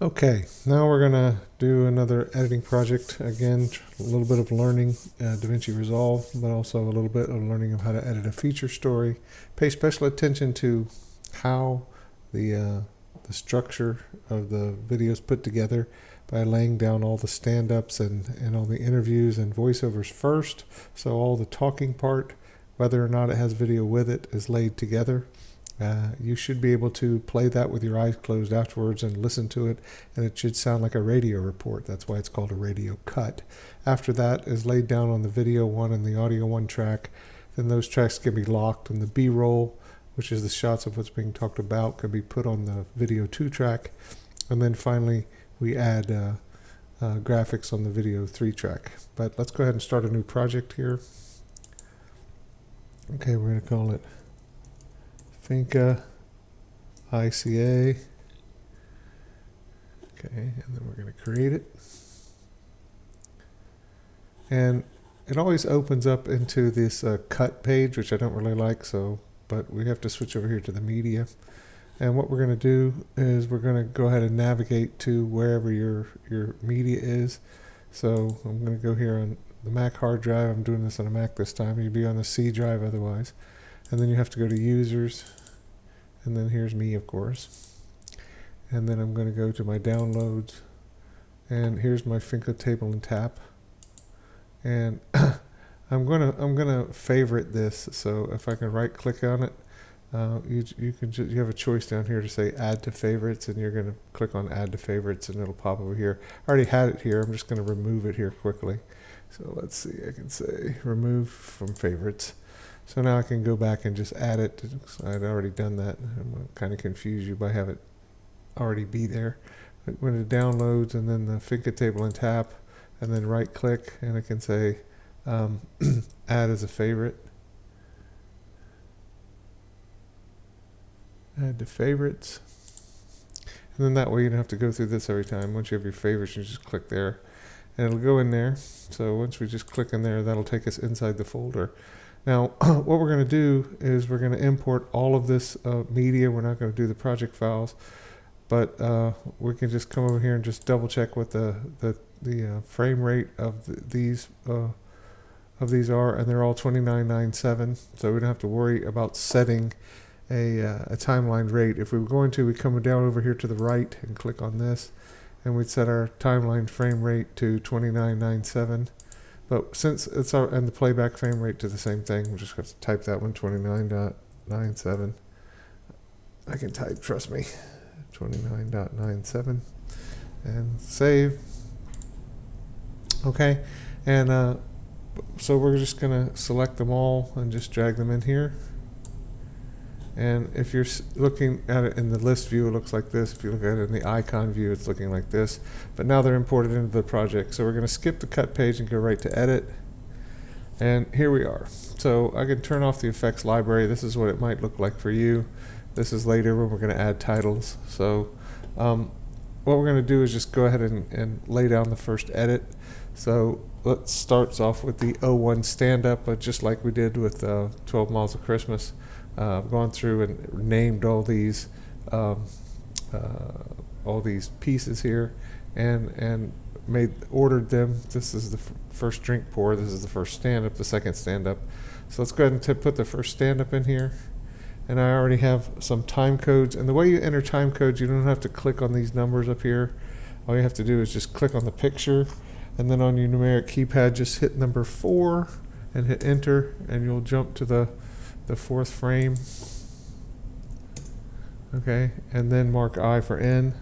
Okay, now we're going to do another editing project. Again, a little bit of learning Davinci Resolve, but also a little bit of learning of how to edit a feature story. Pay special attention to how the structure of the video is put together by laying down all the stand-ups and all the interviews and voiceovers first. So all the talking part, whether or not it has video with it, is laid together. You should be able to play that with your eyes closed afterwards and listen to it, and it should sound like a radio report. That's why it's called a radio cut. After that is laid down on the video one and the audio one track. Then those tracks can be locked, and the B-roll, which is the shots of what's being talked about, can be put on the video 2 track. And then finally we add graphics on the video 3 track. But let's go ahead and start a new project here. Okay, we're going to call it Finka ICA. Okay, and then we're going to create it. And it always opens up into this cut page, which I don't really like, but we have to switch over here to the media. And what we're going to do is we're going to go ahead and navigate to wherever your media is. So I'm going to go here on the Mac hard drive. I'm doing this on a Mac this time. You'd be on the C drive otherwise. And then you have to go to users, and then here's me, of course. And then I'm going to go to my downloads, and here's my Finka table and tap. And I'm gonna favorite this. So if I can right click on it, you have a choice down here to say add to favorites, and you're going to click on add to favorites, and it'll pop over here. I already had it here. I'm just going to remove it here quickly. So let's see. I can say remove from favorites. So now I can go back and just add it. I'd already done that. I'm going to kind of confuse you by having it already be there. I'm going to downloads, and then the Finka table and tap, and then right click, and I can say add as a favorite. Add to favorites. And then that way you don't have to go through this every time. Once you have your favorites, you just click there, and it'll go in there. So once we just click in there, that'll take us inside the folder. Now, what we're going to do is we're going to import all of this media. We're not going to do the project files, but we can just come over here and just double check what the frame rate of these are, and they're all 2997. So we don't have to worry about setting a timeline rate. If we were going to, we come down over here to the right and click on this, and we'd set our timeline frame rate to 2997. But since it's and the playback frame rate to the same thing, we'll just have to type that one, 29.97. I can type, trust me, 29.97, and save. Okay, and so we're just going to select them all and just drag them in here. And if you're looking at it in the list view, it looks like this. If you look at it in the icon view, it's looking like this. But now they're imported into the project. So we're going to skip the cut page and go right to edit. And here we are. So I can turn off the effects library. This is what it might look like for you. This is later when we're going to add titles. So what we're going to do is just go ahead and lay down the first edit. So let's start off with the 01 stand-up, but just like we did with 12 Miles of Christmas. I've gone through and named all these pieces here, and ordered them. This is the first drink pour. This is the first stand-up. The second stand-up. So let's go ahead and put the first stand-up in here. And I already have some time codes. And the way you enter time codes, you don't have to click on these numbers up here. All you have to do is just click on the picture, and then on your numeric keypad, just hit number 4 and hit enter, and you'll jump to the 4th frame. Okay, and then mark I for N,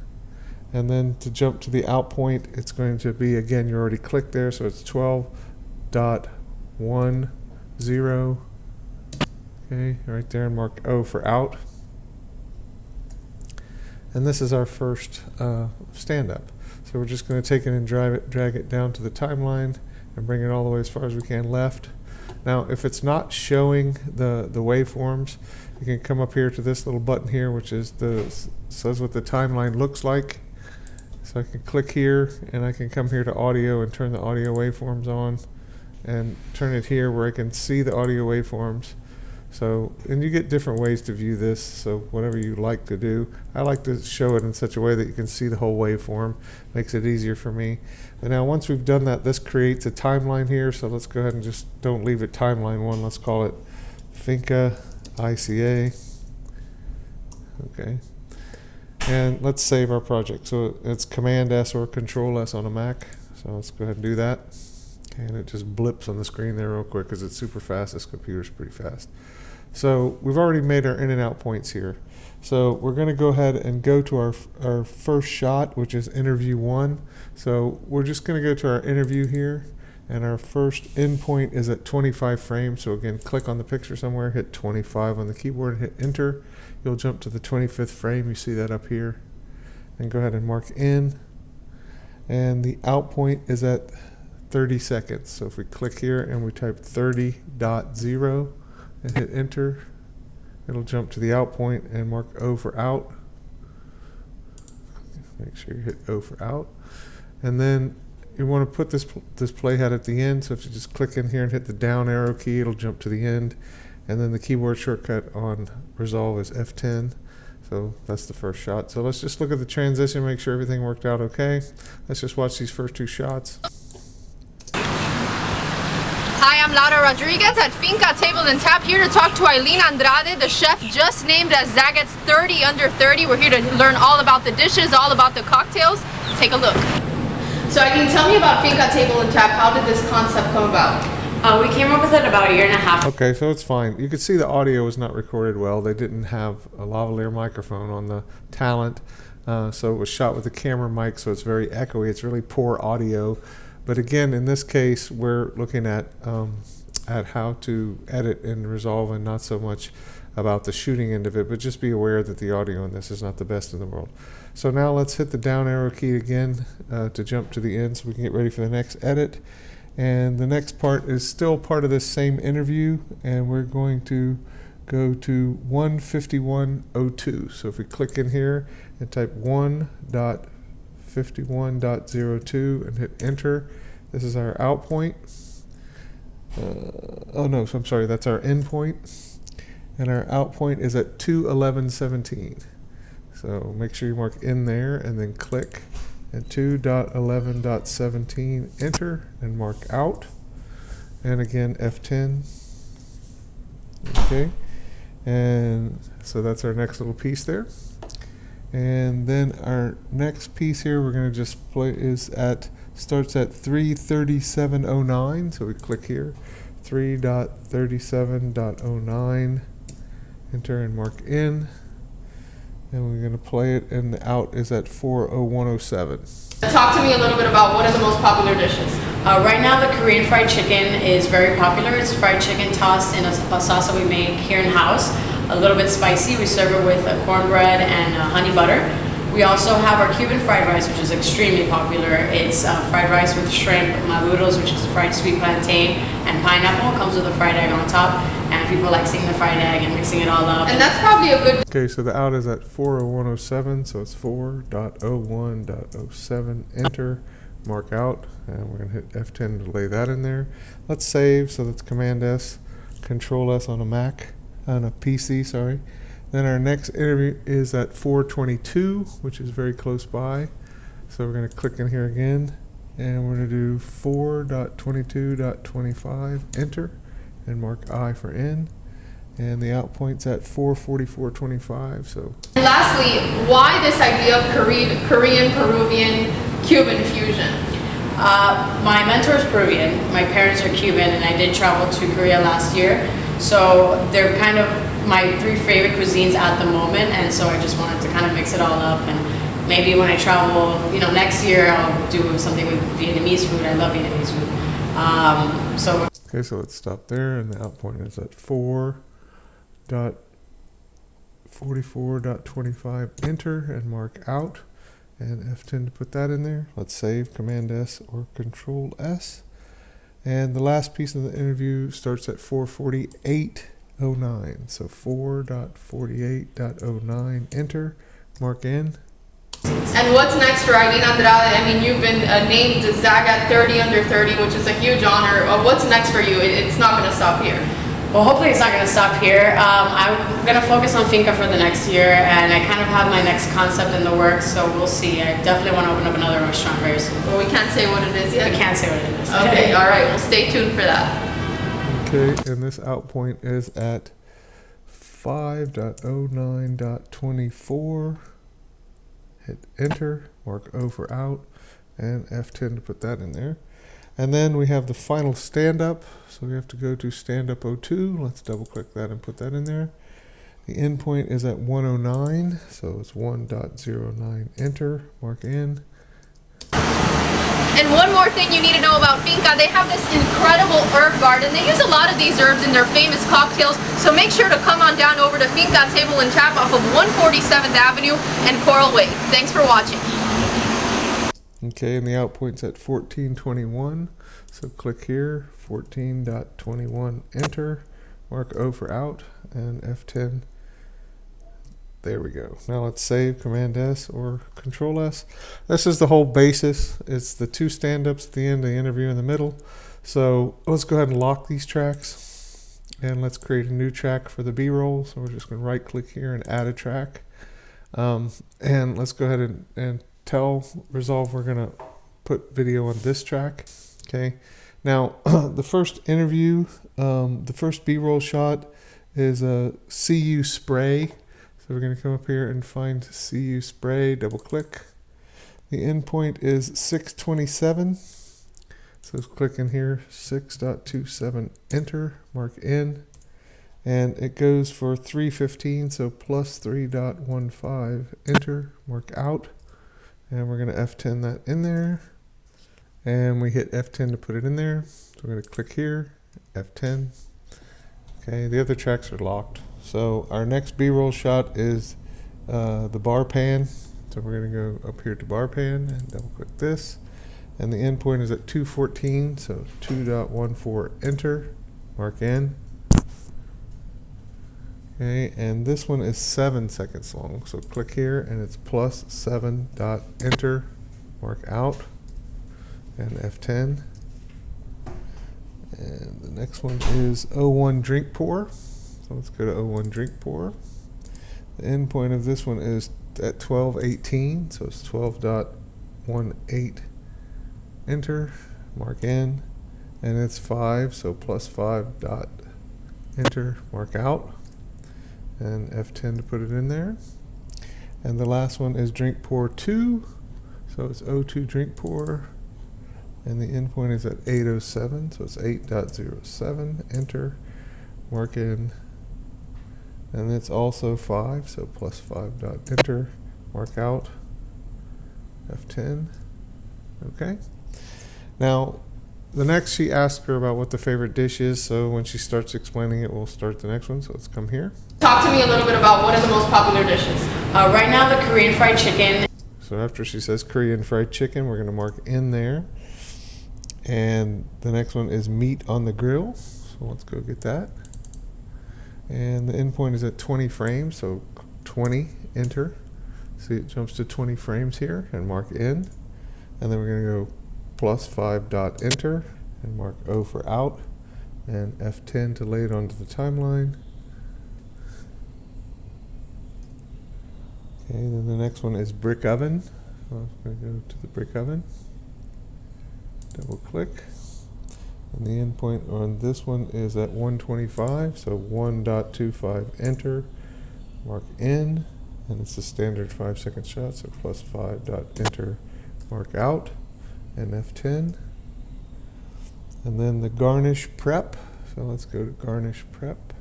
and then to jump to the out point, it's going to be, again, you already clicked there, so it's 12.10. Okay, right there, and mark O for out. And this is our first stand-up. So we're just going to take it and drag it down to the timeline and bring it all the way as far as we can left. Now, if it's not showing the waveforms, you can come up here to this little button here, which is says what the timeline looks like. So I can click here, and I can come here to audio and turn the audio waveforms on, and turn it here where I can see the audio waveforms. So, and you get different ways to view this, so whatever you like to do. I like to show it in such a way that you can see the whole waveform. Makes it easier for me. But now once we've done that, this creates a timeline here, so let's go ahead and just don't leave it timeline 1. Let's call it Finka ICA. Okay. And let's save our project. So it's Command S or Control S on a Mac. So let's go ahead and do that. And it just blips on the screen there real quick because it's super fast. This computer's pretty fast. So we've already made our in and out points here. So we're going to go ahead and go to our first shot, which is interview 1. So we're just going to go to our interview here. And our first endpoint is at 25 frames. So again, click on the picture somewhere, hit 25 on the keyboard, hit enter. You'll jump to the 25th frame. You see that up here. And go ahead and mark in. And the out point is at 30 seconds. So if we click here and we type 30.0 and hit enter, it'll jump to the out point and mark O for out. Make sure you hit O for out. And then you want to put this playhead at the end. So if you just click in here and hit the down arrow key, it'll jump to the end. And then the keyboard shortcut on Resolve is F10. So that's the first shot. So let's just look at the transition, make sure everything worked out okay. Let's just watch these first 2 shots. Hi, I'm Laura Rodriguez at Finka Table and Tap, here to talk to Arlene Andrade, the chef just named as Zagat's 30 Under 30. We're here to learn all about the dishes, all about the cocktails. Take a look. So Arlene, tell me about Finka Table and Tap. How did this concept come about? We came up with it about 1.5 years. Okay, so it's fine. You could see the audio was not recorded well. They didn't have a lavalier microphone on the Talent, so it was shot with a camera mic, so it's very echoey. It's really poor audio. But again, in this case, we're looking at how to edit in Resolve and not so much about the shooting end of it, but just be aware that the audio in this is not the best in the world. So now let's hit the down arrow key again to jump to the end so we can get ready for the next edit. And the next part is still part of this same interview, and we're going to go to 151.02. So if we click in here and type 1.51.02 and hit enter, this is our out point. Oh no, so I'm sorry, that's our end point. And our out point is at 2:11:17. So make sure you mark in there and then click at 2.11.17, enter and mark out. And again, F10. Okay. And so that's our next little piece there. And then our next piece here we're going to just play starts at 3:37:09. So we click here, 3.37.09, enter and mark in. And we're going to play it, and the out is at 4:01:07. Talk to me a little bit about what are the most popular dishes. Right now, the Korean fried chicken is very popular. It's fried chicken tossed in a sauce that we make here in house. A little bit spicy. We serve it with cornbread and honey butter. We also have our Cuban fried rice, which is extremely popular. It's fried rice with shrimp, maduros, which is a fried sweet plantain, and pineapple. It comes with a fried egg on top. And people like seeing the fried egg and mixing it all up. And that's probably a good... Okay, so the out is at 4:01:07, so it's 4.01.07. Enter, mark out, and we're going to hit F10 to lay that in there. Let's save, so that's Command S, Control S on a Mac, on a PC, sorry. Then our next interview is at 4:22, which is very close by. So we're going to click in here again, and we're going to do 4.22.25, enter, and mark I for in. And the out point's at 4:44:25. So. And lastly, why this idea of Korean, Peruvian, Cuban fusion? My mentor is Peruvian. My parents are Cuban, and I did travel to Korea last year. So they're kind of my 3 favorite cuisines at the moment, and so I just wanted to kind of mix it all up. And maybe when I travel, next year I'll do something with Vietnamese food. I love Vietnamese food. Okay, so let's stop there, and the out point is at 4.44.25. Enter and mark out, and F10 to put that in there. Let's save, Command S or Control S. And the last piece of the interview starts at 4:48:09. So 4.48.09. Enter, mark in. And what's next for Arlene Andrade? I mean, you've been named Zagat 30 Under 30, which is a huge honor. What's next for you? It's not going to stop here. Well, hopefully it's not going to stop here. I'm going to focus on Finka for the next year, and I kind of have my next concept in the works, so we'll see. I definitely want to open up another restaurant very soon. Well, we can't say what it is yet. I can't say what it is. Okay, all right. Well, stay tuned for that. Okay, and this out point is at 5.09.24. Hit enter, mark O for out, and F10 to put that in there. And then we have the final stand-up, so we have to go to stand-up 02. Let's double-click that and put that in there. The endpoint is at 109, so it's 1.09. Enter, mark in. And one more thing you need to know about Finka, they have this incredible herb garden. They use a lot of these herbs in their famous cocktails, so make sure to come on down over to Finka Table and Tap off of 147th Avenue and Coral Way. Thanks for watching. Okay, and the out point's at 14.21, so click here, 14.21, enter, mark O for out, and F10. There we go. Now let's save, Command S or Control S. This is the whole basis. It's the two stand-ups at the end, the interview in the middle. So let's go ahead and lock these tracks, and let's create a new track for the B-roll. So we're just going to right-click here and add a track. And let's go ahead and tell Resolve we're going to put video on this track. Okay. Now, the first interview, the first B-roll shot is a CU spray. So we're going to come up here and find CU spray, double click. The endpoint is 627. So let's click in here, 6.27, enter, mark in. And it goes for 315, so plus 3.15, enter, mark out. And we're going to F10 that in there. And we hit F10 to put it in there. So we're going to click here, F10. Okay, the other tracks are locked. So our next B-roll shot is the bar pan. So we're going to go up here to bar pan and double click this. And the endpoint is at 214, so 2.14, enter, mark in. Okay, and this one is 7 seconds long. So click here and it's plus 7 dot enter, mark out, and F10. And the next one is 01 drink pour. So let's go to 01 drink pour. The endpoint of this one is at 12:18, so it's 12.18, enter, mark in, and it's 5, so plus 5 dot enter, mark out, and F10 to put it in there. And the last one is drink pour 2, so it's 02 drink pour, and the endpoint is at 8:07, so it's 8.07, enter, mark in, and it's also 5, so plus 5 dot enter, mark out, F10. Okay. Now, the next she asked her about what the favorite dish is, so when she starts explaining it, we'll start the next one. So let's come here. Talk to me a little bit about what are the most popular dishes. Right now, the Korean fried chicken. So after she says Korean fried chicken, we're going to mark in there. And the next one is meat on the grill. So let's go get that. And the endpoint is at 20 frames, so 20, enter. See, it jumps to 20 frames here, and mark in. And then we're going to go plus 5 dot enter, and mark O for out, and F10 to lay it onto the timeline. Okay, then the next one is brick oven. So I'm going to go to the brick oven. Double click. And the endpoint on this one is at 125, so 1.25, enter, mark in, and it's a standard 5-second shot, so plus 5 dot enter, mark out, and F10. And then the garnish prep, so let's go to garnish prep,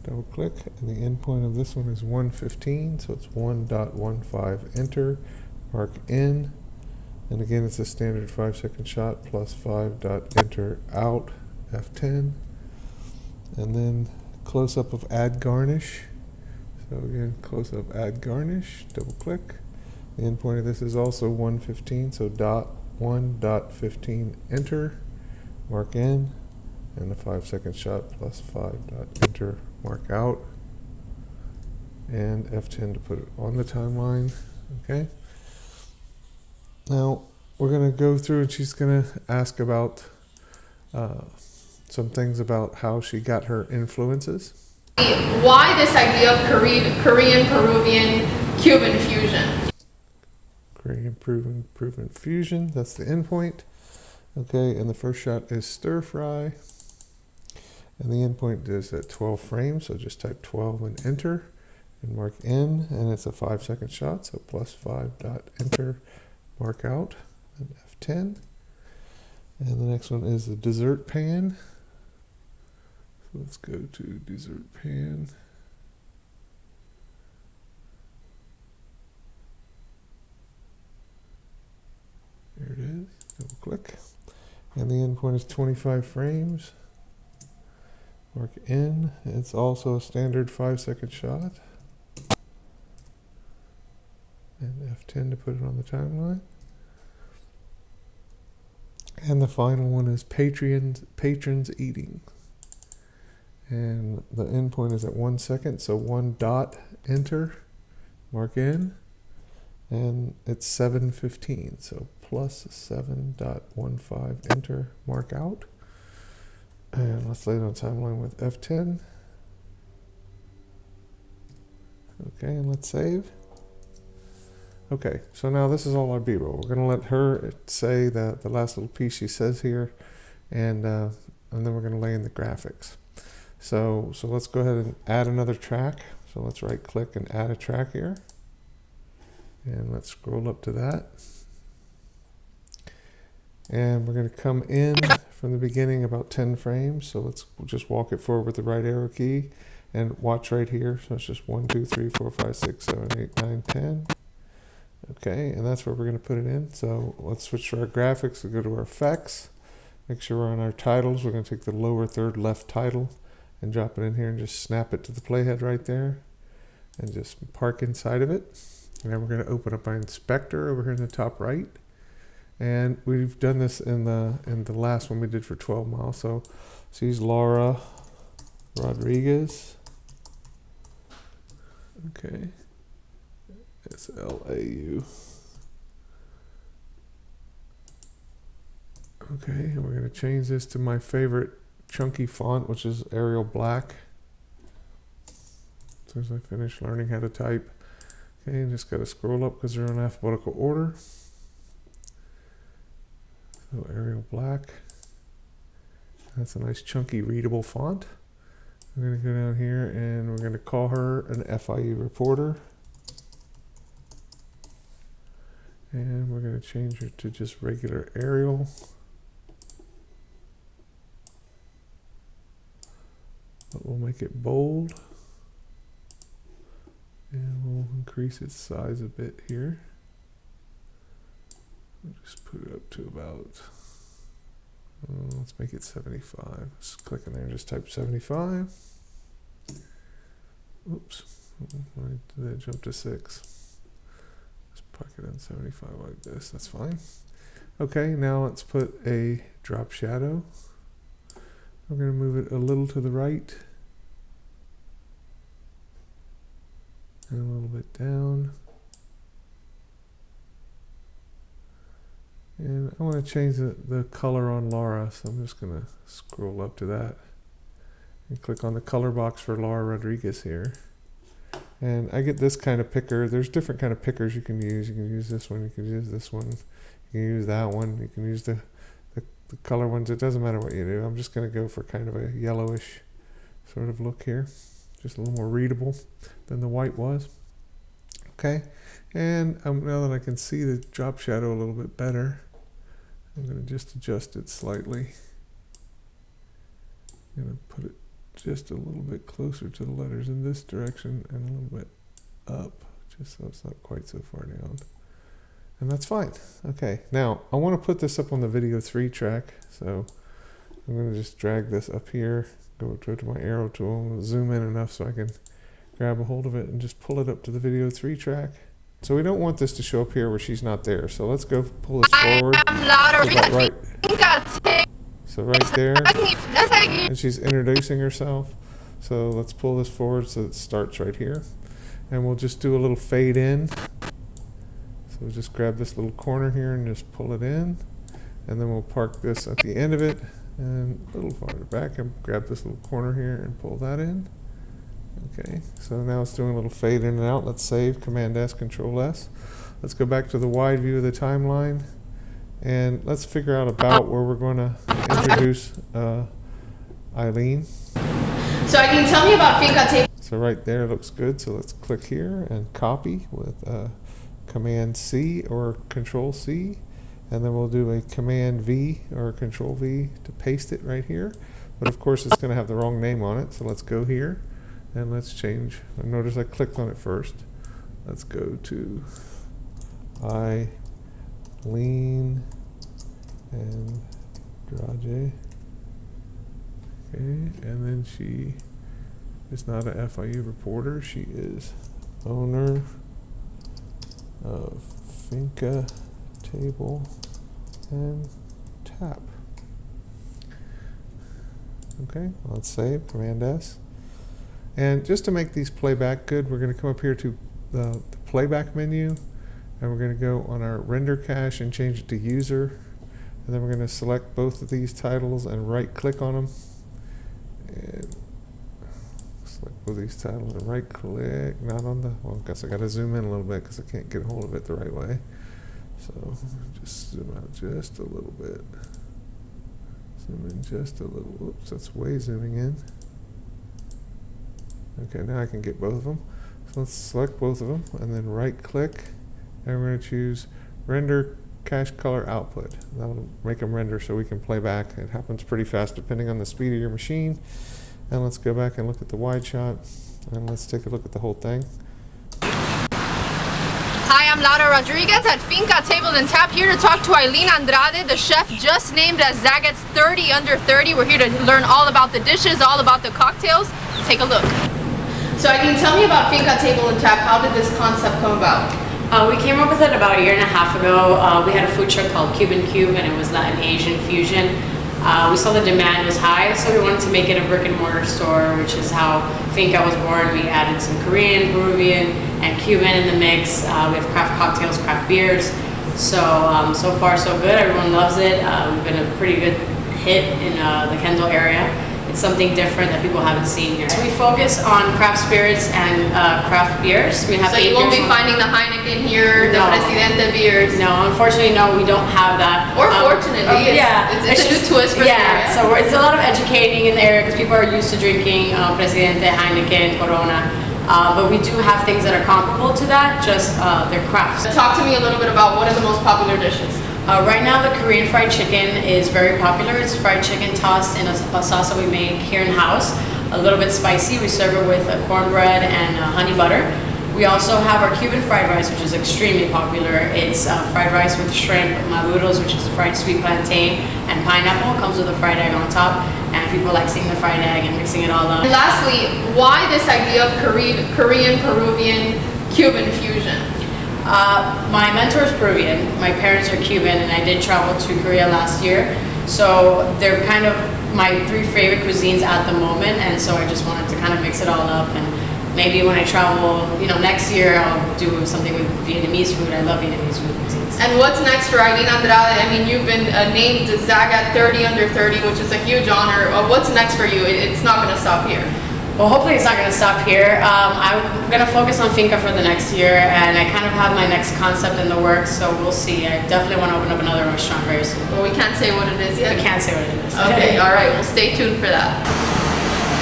double click, and the endpoint of this one is 115, so it's 1.15, enter, mark in. And again, it's a standard 5-second shot, plus 5 dot enter out, F10. And then close up of add garnish. So again, close up add garnish, double click. The endpoint of this is also 115, so dot 1.15, enter, mark in, and a 5-second shot, plus 5 dot enter, mark out, and F10 to put it on the timeline. Okay. Now we're going to go through and she's going to ask about some things about how she got her influences. Why this idea of Korean, Peruvian, Cuban fusion? Korean, Peruvian fusion, that's the endpoint. Okay, and the first shot is stir fry. And the endpoint is at 12 frames, so just type 12 and enter and mark in, and it's a 5-second shot, so +5 dot enter, mark out, and F10. And the next one is the dessert pan. So let's go to dessert pan. There it is, double click. And the endpoint is 25 frames. Mark in, it's also a standard 5-second shot. And F10 to put it on the timeline. And the final one is patrons eating. And the endpoint is at 1 second, so 1 dot enter, mark in, and it's 7:15, so +7.15 enter, mark out. And let's lay it on timeline with F10. Okay, and let's save. Okay, so now this is all our B-roll. We're going to let her say the last little piece she says here, and then we're going to lay in the graphics. So let's go ahead and add another track. So let's right click and add a track here. And let's scroll up to that. And we're going to come in from the beginning about 10 frames. So we'll just walk it forward with the right arrow key and watch right here. So it's just 1, 2, 3, 4, 5, 6, 7, 8, 9, 10. Okay, and that's where we're going to put it in. So let's switch to our graphics. We'll go to our effects. Make sure we're on our titles. We're going to take the lower third left title and drop it in here and just snap it to the playhead right there and just park inside of it. And then we're going to open up our inspector over here in the top right. And we've done this in the last one we did for 12 miles. So use Laura Rodriguez. Okay. SLAU. Okay, and we're going to change this to my favorite chunky font, which is Arial Black. As soon as I finish learning how to type. Okay, and just got to scroll up because they're in alphabetical order. So Arial Black. That's a nice chunky readable font. I'm going to go down here and we're going to call her an FIU reporter. And we're going to change her to just regular Arial. But we'll make it bold. And we'll increase its size a bit here. We'll just put it up to about, let's make it 75. Just click in there and just type 75. Oops, why did that jump to 6? Just park it on 75 like this, that's fine. Okay, now let's put a drop shadow. We're going to move it a little to the right. And a little bit down. And I want to change the color on Laura, so I'm just going to scroll up to that and click on the color box for Laura Rodriguez here. And I get this kind of picker. There's different kind of pickers you can use. You can use this one, you can use this one, you can use that one, you can use the color ones. It doesn't matter what you do. I'm just going to go for kind of a yellowish sort of look here. Just a little more readable than the white was. Okay, and now that I can see the drop shadow a little bit better, I'm going to just adjust it slightly. I'm going to put it just a little bit closer to the letters in this direction and a little bit up, just so it's not quite so far down. And that's fine. Okay, now I want to put this up on the video 3 track, so I'm going to just drag this up here, go to my arrow tool, and zoom in enough so I can grab a hold of it and just pull it up to the video 3 track. So we don't want this to show up here where she's not there. So let's go pull this forward. So right there, and she's introducing herself. So let's pull this forward so it starts right here. And we'll just do a little fade in. So we'll just grab this little corner here and just pull it in. And then we'll park this at the end of it. And a little farther back, and grab this little corner here and pull that in. Okay, so now it's doing a little fade in and out. Let's save, Command S, Control S. Let's go back to the wide view of the timeline, and let's figure out about where we're going to introduce Arlene. So Arlene, tell me about Finka table. So right there looks good, so let's click here and copy with Command C or Control C, and then we'll do a Command V or Control V to paste it right here. But of course it's going to have the wrong name on it, so let's go here and let's change. Notice I clicked on it first. Let's go to Arlene and Andrade. Okay, and then she is not a FIU reporter. She is owner of Finka Table and Tap. Okay, let's save, Command S. And just to make these playback good, we're going to come up here to the playback menu, and we're going to go on our render cache and change it to user. And then we're going to select both of these titles and right click on them. And select both of these titles and right click, not on the, well, I guess I got to zoom in a little bit because I can't get a hold of it the right way. So just zoom out just a little bit. Zoom in just a little, whoops, that's way zooming in. Okay, now I can get both of them. So let's select both of them and then right click, and we're going to choose render cache color output. That'll make them render so we can play back. It happens pretty fast depending on the speed of your machine. And let's go back and look at the wide shot, and let's take a look at the whole thing. Hi, I'm Laura Rodriguez at Finka Table and Tap, here to talk to Arlene Andrade, the chef just named as Zagat's 30 under 30. We're here to learn all about the dishes, all about the cocktails. Take a look. So Arlene, tell me about Finka Table and Tap. How did this concept come about? We came up with it about a year and a half ago. We had a food truck called Cuban Cube, and it was an Asian fusion. We saw the demand was high, so we wanted to make it a brick and mortar store, which is how Finka was born. We added some Korean, Peruvian, and Cuban in the mix. We have craft cocktails, craft beers. So far so good. Everyone loves it. We've been a pretty good hit in the Kendall area. It's something different that people haven't seen here. So we focus on craft spirits and craft beers. We have so you won't be finding the Heineken here, the Presidente beers? No, unfortunately, no, we don't have that. Or fortunately, it's a new twist for the area. So it's a lot of educating in the area because people are used to drinking Presidente, Heineken, Corona. But we do have things that are comparable to that, just they're crafts. Talk to me a little bit about what are the most popular dishes? Right now, the Korean fried chicken is very popular. It's fried chicken tossed in a sauce that we make here in house. A little bit spicy. We serve it with cornbread and honey butter. We also have our Cuban fried rice, which is extremely popular. It's fried rice with shrimp, maduros, which is fried sweet plantain, and pineapple. It comes with a fried egg on top, and people like seeing the fried egg and mixing it all up. And lastly, why this idea of Korean, Peruvian, Cuban fusion? My mentor is Peruvian, my parents are Cuban, and I did travel to Korea last year. So they're kind of my three favorite cuisines at the moment, and so I just wanted to kind of mix it all up. And maybe when I travel, next year I'll do something with Vietnamese food. I love Vietnamese food cuisines. And what's next for Arlene Andrade? I mean, you've been named Zagat 30 under 30, which is a huge honor. What's next for you? It's not going to stop here. Well, hopefully it's not going to stop here. I'm going to focus on Finka for the next year, and I kind of have my next concept in the works, so we'll see. I definitely want to open up another restaurant very soon. Well, we can't say what it is yet. We can't say what it is. Okay, all right. Well, stay tuned for that.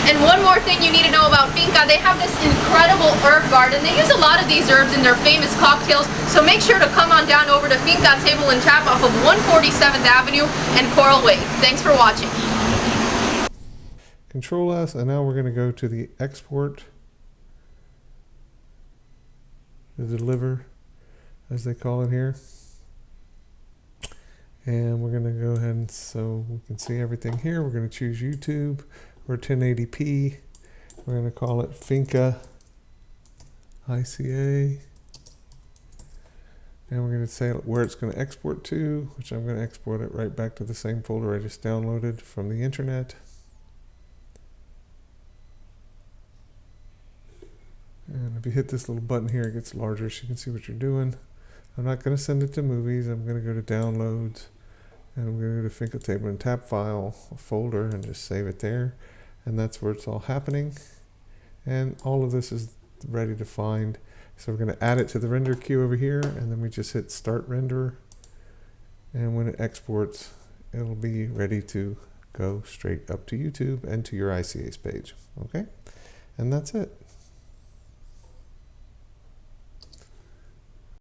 And one more thing you need to know about Finka, they have this incredible herb garden. They use a lot of these herbs in their famous cocktails, so make sure to come on down over to Finka Table and Tap off of 147th Avenue and Coral Way. Thanks for watching. Control S, and now we're going to go to the export, the deliver, as they call it here. And we're going to go ahead and so we can see everything here. We're going to choose YouTube or 1080p. We're going to call it Finka ICA. And we're going to say where it's going to export to, which I'm going to export it right back to the same folder I just downloaded from the internet. And if you hit this little button here, it gets larger so you can see what you're doing. I'm not going to send it to movies. I'm going to go to downloads, And we're going to go to Finka table and tap file folder and just save it there. And that's where it's all happening. And all of this is ready to find. So we're going to add it to the render queue over here, and then we just hit start render. And when it exports, it'll be ready to go straight up to YouTube and to your ICA's page. Okay? And that's it.